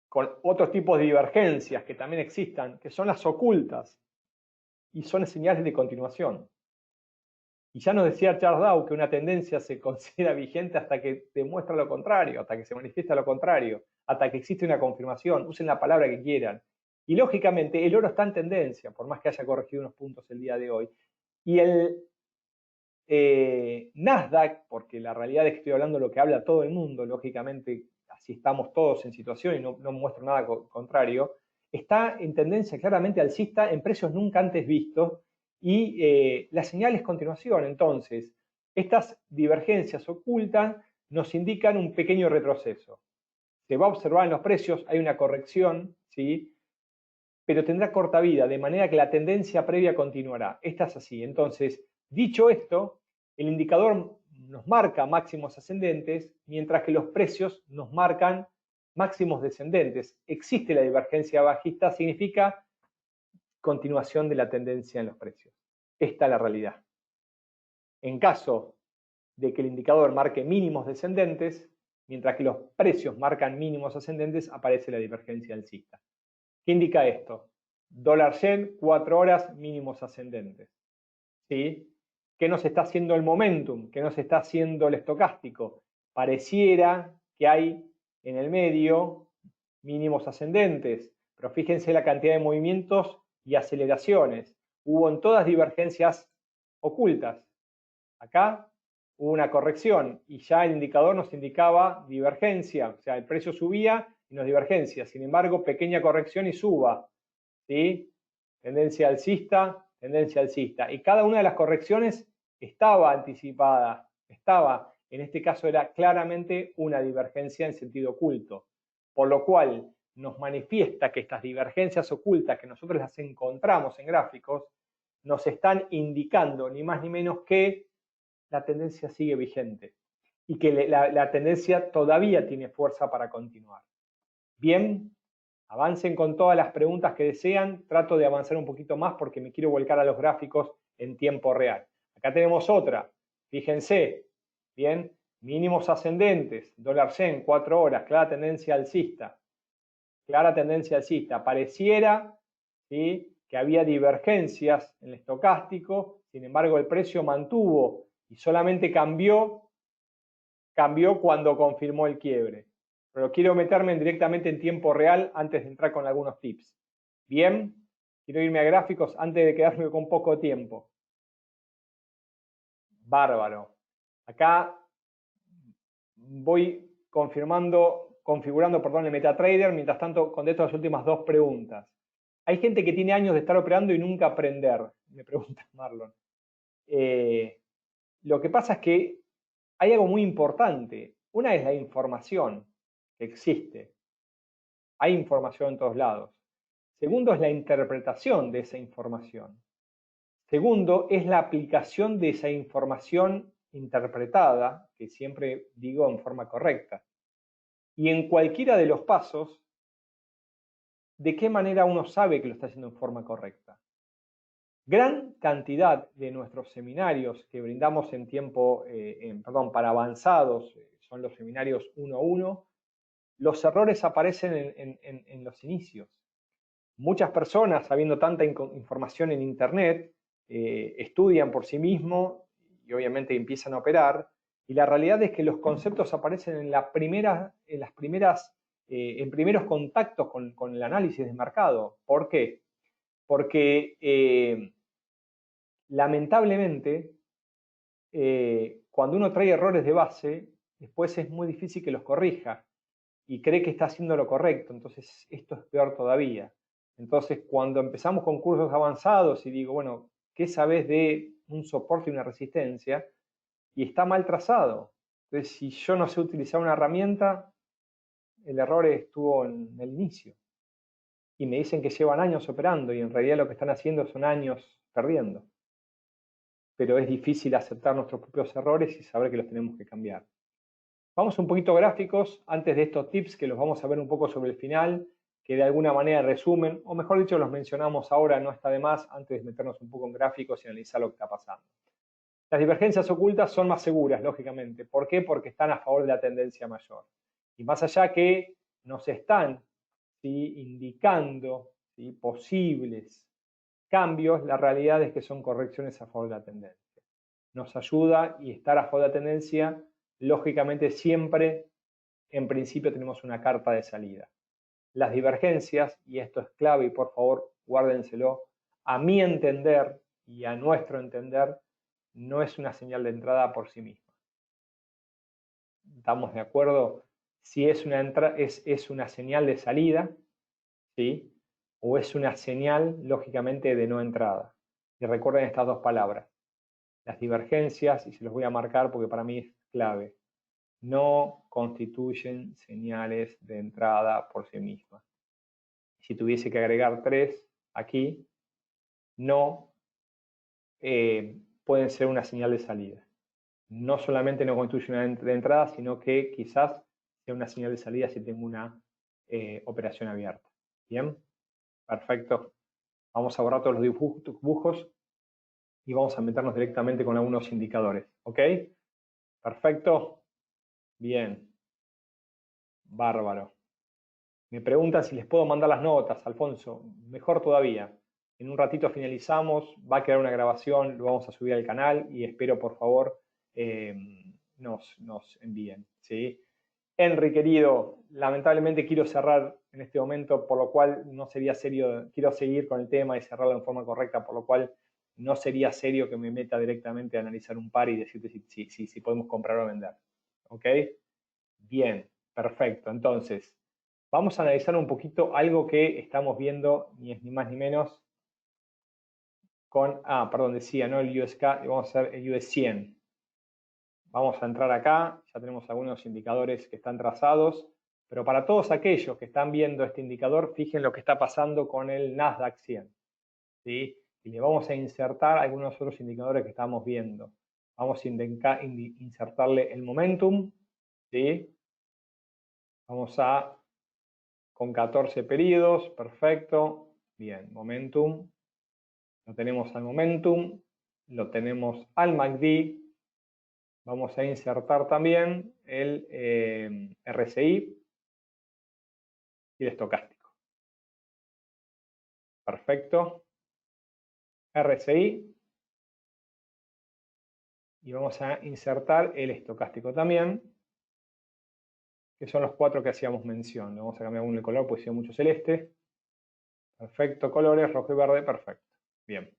con otros tipos de divergencias que también existan, que son las ocultas y son señales de continuación. Y ya nos decía Charles Dow que una tendencia se considera vigente hasta que demuestra lo contrario, hasta que se manifiesta lo contrario, hasta que existe una confirmación. Usen la palabra que quieran. Y lógicamente el oro está en tendencia, por más que haya corregido unos puntos el día de hoy. Y el Nasdaq, porque la realidad es que estoy hablando de lo que habla todo el mundo, lógicamente así estamos todos en situación y no muestro nada contrario, está en tendencia claramente alcista en precios nunca antes vistos y la señal es continuación. Entonces, estas divergencias ocultas nos indican un pequeño retroceso. Se va a observar en los precios, hay una corrección, ¿sí? Pero tendrá corta vida, de manera que la tendencia previa continuará. Esta es así. Entonces, dicho esto, el indicador nos marca máximos ascendentes, mientras que los precios nos marcan máximos descendentes. Existe la divergencia bajista, significa continuación de la tendencia en los precios. Esta es la realidad. En caso de que el indicador marque mínimos descendentes, mientras que los precios marcan mínimos ascendentes, aparece la divergencia alcista. ¿Qué indica esto? Dólar yen, 4 horas, mínimos ascendentes. ¿Sí? ¿Qué nos está haciendo el momentum? ¿Qué nos está haciendo el estocástico? Pareciera que hay en el medio mínimos ascendentes, pero fíjense la cantidad de movimientos y aceleraciones. Hubo en todas divergencias ocultas. Acá hubo una corrección y ya el indicador nos indicaba divergencia, o sea, el precio subía y nos divergencia. Sin embargo, pequeña corrección y suba, ¿sí? Tendencia alcista, tendencia alcista. Y cada una de las correcciones estaba anticipada, en este caso era claramente una divergencia en sentido oculto, por lo cual nos manifiesta que estas divergencias ocultas que nosotros las encontramos en gráficos nos están indicando ni más ni menos que la tendencia sigue vigente y que la tendencia todavía tiene fuerza para continuar. Bien, avancen con todas las preguntas que desean. Trato de avanzar un poquito más porque me quiero volcar a los gráficos en tiempo real. Acá tenemos otra. Fíjense, bien, mínimos ascendentes, dólar yen, 4 horas, clara tendencia alcista. Clara tendencia alcista. Pareciera, ¿sí?, que había divergencias en el estocástico, sin embargo el precio mantuvo y solamente cambió cuando confirmó el quiebre. Pero quiero meterme directamente en tiempo real antes de entrar con algunos tips. Bien, quiero irme a gráficos antes de quedarme con poco tiempo. Bárbaro. Acá voy configurando el MetaTrader, mientras tanto contesto las últimas dos preguntas. Hay gente que tiene años de estar operando y nunca aprender, me pregunta Marlon. Lo que pasa es que hay algo muy importante. Una es la información que existe. Hay información en todos lados. Segundo es la interpretación de esa información. Segundo es la aplicación de esa información interpretada, que siempre digo en forma correcta. Y en cualquiera de los pasos, ¿de qué manera uno sabe que lo está haciendo en forma correcta? Gran cantidad de nuestros seminarios que brindamos para avanzados, son los seminarios 1-1, los errores aparecen en los inicios. Muchas personas, habiendo tanta información en Internet, estudian por sí mismos y obviamente empiezan a operar, y la realidad es que los conceptos aparecen en primeros contactos con el análisis de mercado. ¿Por qué? Porque lamentablemente, cuando uno trae errores de base, después es muy difícil que los corrija y cree que está haciendo lo correcto, entonces esto es peor todavía. Entonces, cuando empezamos con cursos avanzados y digo, bueno, ¿qué sabes de un soporte y una resistencia? Y está mal trazado. Entonces, si yo no sé utilizar una herramienta, el error estuvo en el inicio. Y me dicen que llevan años operando y en realidad lo que están haciendo son años perdiendo. Pero es difícil aceptar nuestros propios errores y saber que los tenemos que cambiar. Vamos un poquito gráficos antes de estos tips que los vamos a ver un poco sobre el final, que de alguna manera resumen, o mejor dicho, los mencionamos ahora, no está de más, antes de meternos un poco en gráficos y analizar lo que está pasando. Las divergencias ocultas son más seguras, lógicamente. ¿Por qué? Porque están a favor de la tendencia mayor. Y más allá que nos están, ¿sí?, indicando, ¿sí?, posibles cambios, la realidad es que son correcciones a favor de la tendencia. Nos ayuda y estar a favor de la tendencia, lógicamente siempre, en principio, tenemos una carta de salida. Las divergencias, y esto es clave y por favor guárdenselo, a mi entender y a nuestro entender, no es una señal de entrada por sí misma. ¿Estamos de acuerdo? Si es una señal de salida, ¿sí? O es una señal, lógicamente, de no entrada. Y recuerden estas dos palabras. Las divergencias, y se los voy a marcar porque para mí es clave, no constituyen señales de entrada por sí mismas. Si tuviese que agregar 3 aquí, no pueden ser una señal de salida. No solamente no constituye una de entrada, sino que quizás sea una señal de salida si tengo una operación abierta. ¿Bien? Perfecto. Vamos a borrar todos los dibujos y vamos a meternos directamente con algunos indicadores. ¿Ok? Perfecto. Bien. Bárbaro. Me preguntan si les puedo mandar las notas, Alfonso. Mejor todavía. En un ratito finalizamos, va a quedar una grabación, lo vamos a subir al canal y espero, por favor, nos envíen. ¿Sí? Henry, querido, lamentablemente quiero cerrar en este momento, por lo cual no sería serio, quiero seguir con el tema y cerrarlo en forma correcta, por lo cual no sería serio que me meta directamente a analizar un par y decirte si podemos comprar o vender. ¿Ok? Bien, perfecto. Entonces, vamos a analizar un poquito algo que estamos viendo, ni es ni más ni menos, con, perdón, decía, ¿no? El USK, vamos a hacer el US 100. Vamos a entrar acá, ya tenemos algunos indicadores que están trazados, pero para todos aquellos que están viendo este indicador, fijen lo que está pasando con el Nasdaq 100. ¿Sí? Y le vamos a insertar algunos otros indicadores que estamos viendo. Vamos a insertarle el momentum, ¿sí? Vamos a, con 14 periodos, perfecto. Bien, momentum. Lo tenemos al momentum, lo tenemos al MACD. Vamos a insertar también el RSI y el estocástico. Perfecto. RSI. Y vamos a insertar el estocástico también, que son los 4 que hacíamos mención. Vamos a cambiar el color, pues hizo mucho celeste. Perfecto, colores, rojo y verde, perfecto. Bien.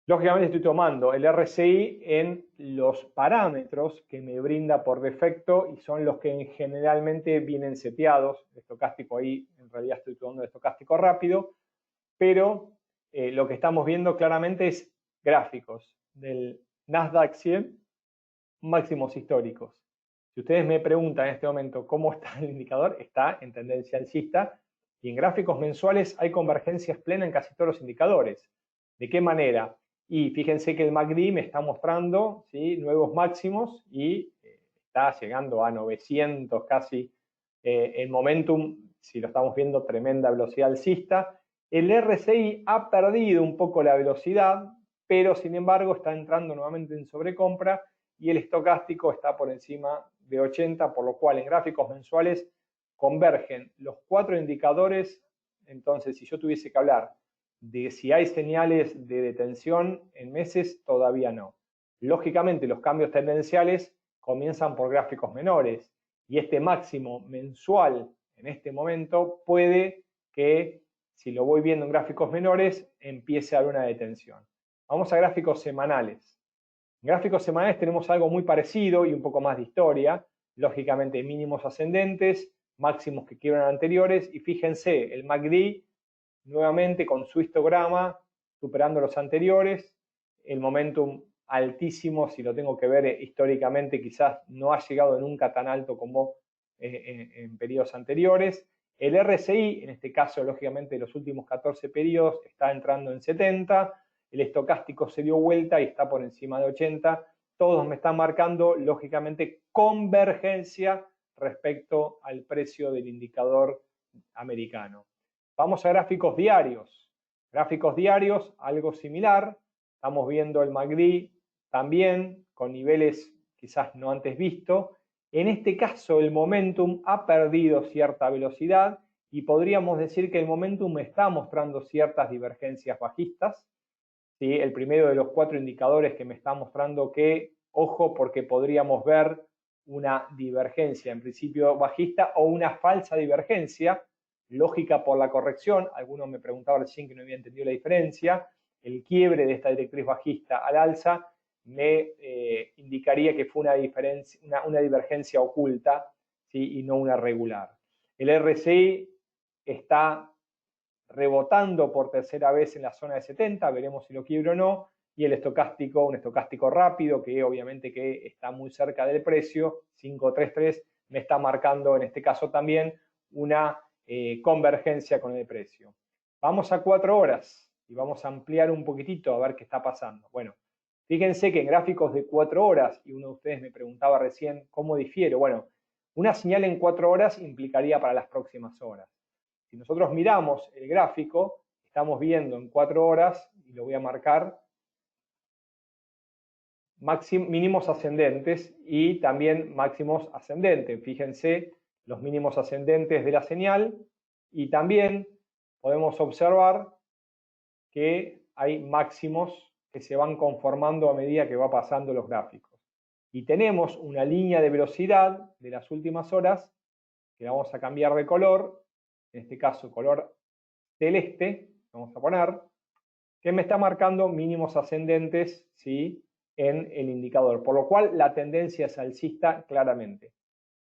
Lógicamente estoy tomando el RSI en los parámetros que me brinda por defecto y son los que generalmente vienen seteados. El estocástico ahí, en realidad estoy tomando el estocástico rápido, pero lo que estamos viendo claramente es gráficos del Nasdaq 100 máximos históricos. Si ustedes me preguntan en este momento cómo está el indicador, está en tendencia alcista y en gráficos mensuales hay convergencias plenas en casi todos los indicadores. ¿De qué manera? Y fíjense que el MACD me está mostrando, ¿sí?, nuevos máximos y está llegando a 900 casi. El momentum, si lo estamos viendo, tremenda velocidad alcista. El RSI ha perdido un poco la velocidad, pero sin embargo está entrando nuevamente en sobrecompra y el estocástico está por encima de 80, por lo cual en gráficos mensuales convergen los 4 indicadores. Entonces, si yo tuviese que hablar de si hay señales de detención en meses, todavía no. Lógicamente, los cambios tendenciales comienzan por gráficos menores y este máximo mensual en este momento puede que, si lo voy viendo en gráficos menores, empiece a haber una detención. Vamos a gráficos semanales. En gráficos semanales tenemos algo muy parecido y un poco más de historia. Lógicamente, mínimos ascendentes, máximos que quiebran anteriores y fíjense, el MACD nuevamente con su histograma superando los anteriores, el momentum altísimo, si lo tengo que ver históricamente, quizás no ha llegado nunca tan alto como en periodos anteriores. El RSI, en este caso, lógicamente, los últimos 14 periodos, está entrando en 70, el estocástico se dio vuelta y está por encima de 80, todos me están marcando, lógicamente, convergencia respecto al precio del indicador americano. Vamos a gráficos diarios. Gráficos diarios, algo similar. Estamos viendo el MACD también con niveles quizás no antes visto. En este caso, el momentum ha perdido cierta velocidad y podríamos decir que el momentum me está mostrando ciertas divergencias bajistas. ¿Sí? El primero de los 4 indicadores que me está mostrando que, ojo, porque podríamos ver una divergencia en principio bajista o una falsa divergencia. lógica por la corrección. Algunos me preguntaban recién que no había entendido la diferencia. El quiebre de esta directriz bajista al alza me indicaría que fue una divergencia oculta, ¿sí? Y no una regular. El RSI está rebotando por tercera vez en la zona de 70, veremos si lo quiebra o no, y el estocástico, un estocástico rápido, que obviamente que está muy cerca del precio, 533, me está marcando en este caso también una convergencia con el precio. Vamos a 4 horas y vamos a ampliar un poquitito a ver qué está pasando. Bueno, fíjense que en gráficos de 4 horas, y uno de ustedes me preguntaba recién cómo difiero, bueno, una señal en 4 horas implicaría para las próximas horas. Si nosotros miramos el gráfico, estamos viendo en 4 horas, y lo voy a marcar, mínimos ascendentes y también máximos ascendentes. Fíjense los mínimos ascendentes de la señal y también podemos observar que hay máximos que se van conformando a medida que va pasando los gráficos. Y tenemos una línea de velocidad de las últimas horas que vamos a cambiar de color, en este caso color celeste, vamos a poner, que me está marcando mínimos ascendentes, ¿sí?, en el indicador, por lo cual la tendencia es alcista claramente.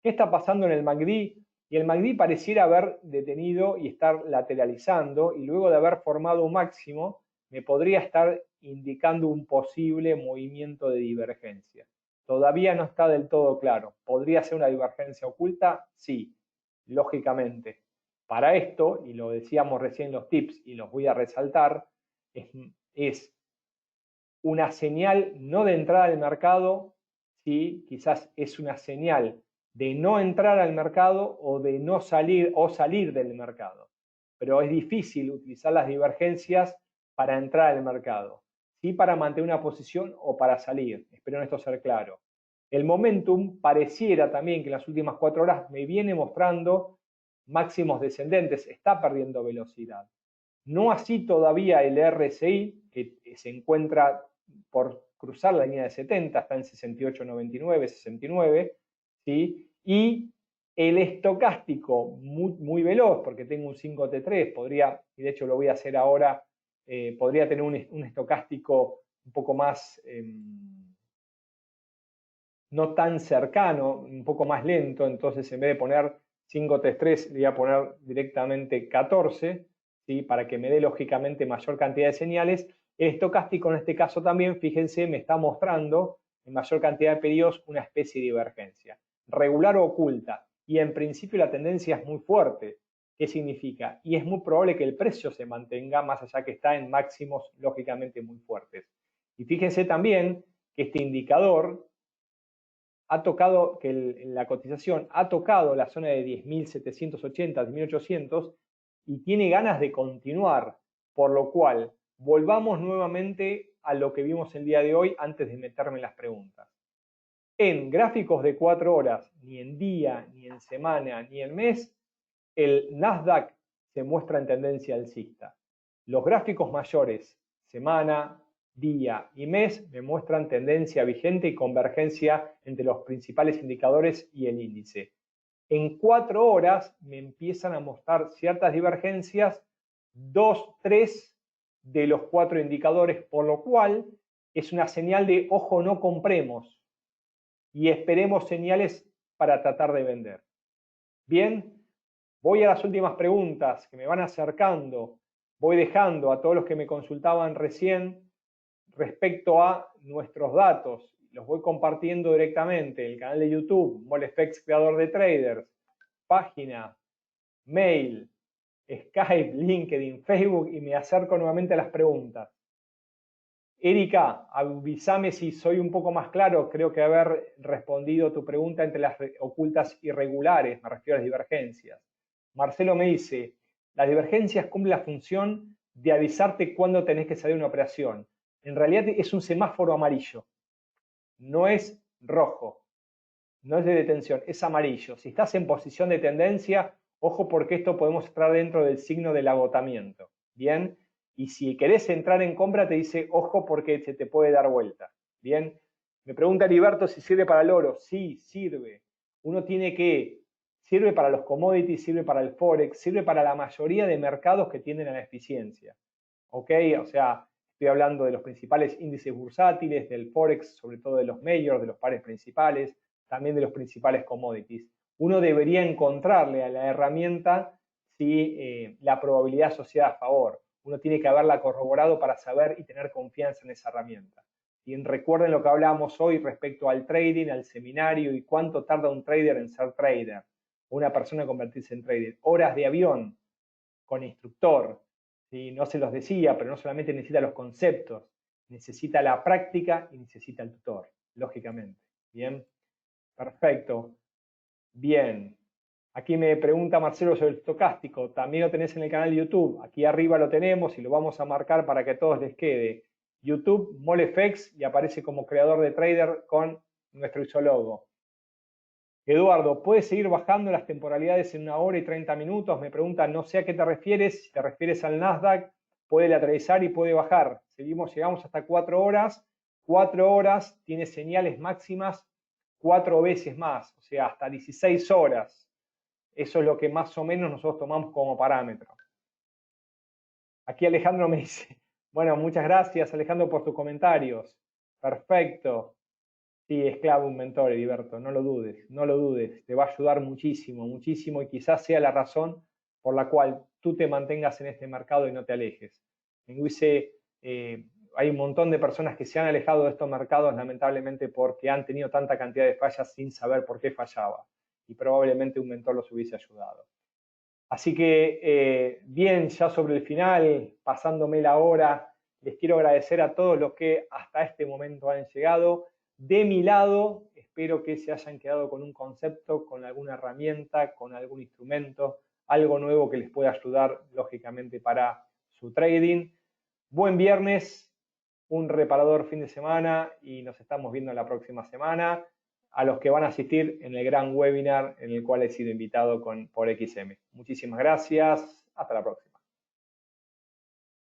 ¿Qué está pasando en el MACD? Y el MACD pareciera haber detenido y estar lateralizando, y luego de haber formado un máximo, me podría estar indicando un posible movimiento de divergencia. Todavía no está del todo claro. ¿Podría ser una divergencia oculta? Sí, lógicamente. Para esto, y lo decíamos recién en los tips y los voy a resaltar, es una señal no de entrada al mercado, ¿sí? Quizás es una señal de no entrar al mercado o de no salir o salir del mercado. Pero es difícil utilizar las divergencias para entrar al mercado, ¿sí? Para mantener una posición o para salir. Espero en esto ser claro. El momentum pareciera también que en las últimas 4 horas me viene mostrando máximos descendentes, está perdiendo velocidad. No así todavía el RSI, que se encuentra por cruzar la línea de 70, está en 68,99, 69, ¿sí? Y el estocástico muy veloz, porque tengo un 5T3, podría, y de hecho lo voy a hacer ahora, podría tener un estocástico un poco más, no tan cercano, un poco más lento, entonces en vez de poner 5T3 le voy a poner directamente 14, ¿sí? Para que me dé lógicamente mayor cantidad de señales. El estocástico en este caso también, fíjense, me está mostrando en mayor cantidad de periodos una especie de divergencia, regular o oculta, y en principio la tendencia es muy fuerte. ¿Qué significa? Y es muy probable que el precio se mantenga más allá que está en máximos lógicamente muy fuertes. Y fíjense también que este indicador ha tocado, que la cotización ha tocado la zona de 10.780, 10.800 y tiene ganas de continuar, por lo cual volvamos nuevamente a lo que vimos el día de hoy antes de meterme en las preguntas. En gráficos de 4 horas, ni en día, ni en semana, ni en mes, el Nasdaq se muestra en tendencia alcista. Los gráficos mayores, semana, día y mes, me muestran tendencia vigente y convergencia entre los principales indicadores y el índice. En 4 horas me empiezan a mostrar ciertas divergencias, 2, 3 de los 4 indicadores, por lo cual es una señal de ojo, no compremos y esperemos señales para tratar de vender. Bien, voy a las últimas preguntas que me van acercando. Voy dejando a todos los que me consultaban recién respecto a nuestros datos. Los voy compartiendo directamente. El canal de YouTube, MolFX Creador de Traders, página, mail, Skype, LinkedIn, Facebook, y me acerco nuevamente a las preguntas. Erika, avísame si soy un poco más claro. Creo que haber respondido tu pregunta entre las ocultas irregulares, me refiero a las divergencias. Marcelo me dice, las divergencias cumplen la función de avisarte cuándo tenés que salir de una operación. En realidad es un semáforo amarillo, no es rojo, no es de detención, es amarillo. Si estás en posición de tendencia, ojo porque esto podemos estar dentro del signo del agotamiento. Bien, y si querés entrar en compra te dice, ojo porque se te puede dar vuelta. Bien, me pregunta Heriberto si sirve para el oro. Sí, sirve. Uno tiene que sirve para los commodities, sirve para el Forex, sirve para la mayoría de mercados que tienden a la eficiencia. ¿Ok? O sea, estoy hablando de los principales índices bursátiles, del Forex, sobre todo de los majors, de los pares principales, también de los principales commodities. Uno debería encontrarle a la herramienta si la probabilidad asociada a favor. Uno tiene que haberla corroborado para saber y tener confianza en esa herramienta. Y recuerden lo que hablábamos hoy respecto al trading, al seminario y cuánto tarda un trader en ser trader, o una persona en convertirse en trader. Horas de avión con instructor. ¿Sí? No se los decía, pero no solamente necesita los conceptos, necesita la práctica y necesita el tutor, lógicamente. Bien, perfecto. Bien. Aquí me pregunta Marcelo sobre el estocástico. También lo tenés en el canal de YouTube. Aquí arriba lo tenemos y lo vamos a marcar para que a todos les quede. YouTube, MoleFX, y aparece como creador de trader con nuestro isólogo. Eduardo, ¿puedes seguir bajando las temporalidades en 1 hora y 30 minutos? Me pregunta, no sé a qué te refieres. Si te refieres al Nasdaq, puede lateralizar y puede bajar. Llegamos hasta 4 horas. 4 horas tiene señales máximas 4 veces más, o sea, hasta 16 horas. Eso es lo que más o menos nosotros tomamos como parámetro. Aquí Alejandro me dice, bueno, muchas gracias Alejandro por tus comentarios. Perfecto. Sí, es clave un mentor, Heriberto, no lo dudes, no lo dudes. Te va a ayudar muchísimo, muchísimo y quizás sea la razón por la cual tú te mantengas en este mercado y no te alejes. Hay un montón de personas que se han alejado de estos mercados lamentablemente porque han tenido tanta cantidad de fallas sin saber por qué fallaba y probablemente un mentor los hubiese ayudado. Así que, bien, ya sobre el final, pasándome la hora, les quiero agradecer a todos los que hasta este momento han llegado. De mi lado, espero que se hayan quedado con un concepto, con alguna herramienta, con algún instrumento, algo nuevo que les pueda ayudar, lógicamente, para su trading. Buen viernes, un reparador fin de semana y nos estamos viendo la próxima semana. A los que van a asistir en el gran webinar en el cual he sido invitado por XM. Muchísimas gracias. Hasta la próxima.